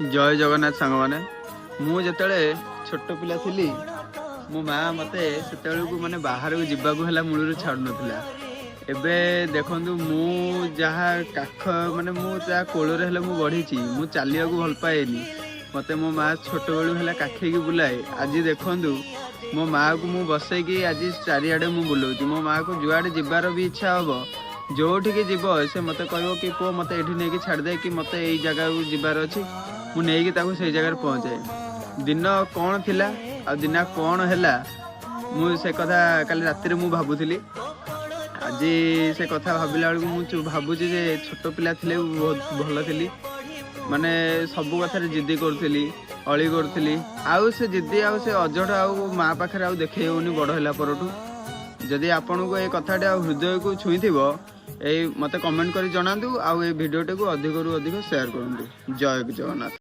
जय जगन्नाथ सांग मैंने मु जिते छोट पिला थी मो माँ मत से माने बाहर को जीवाक है मूल छाड़ नाला एबे देखु मु जहाँ काख माने मु जहाँ कोल बढ़ी मु चलिया भल पाएनि मत मो माँ छोट बेलू है काखे बुलाए आज देखु मो माँ को मु बसैकी आज चारिआडे मु बुलाऊँ मो माँ को जुआडे जीवार भी इच्छा हम जोठिकी जीव से मत कह कि पुओ मत ये नहीं छाड़दे कि मत यही जगह जीवार अच्छी मुझे से जगह पहुँचाए दिन कौन थिला आ दिन कौन है से कथा काली राति मु भावुली आज से कथा भाविला बेलू मुझे भावुची छोट पिला थे बहुत भल थी माने सबू कथा जिद्दी करी अली करी आउ से जिद्दी आउ से अजट आउ माँ पाखे आउ देखे होनी बड़ है परठू जदि आपण को ये कथाटा हृदय को छुई मत कमेंट कर जनातु आउ ये भिडियो को अधिक रु अधिक शेयर करूँ। जय जगन्नाथ।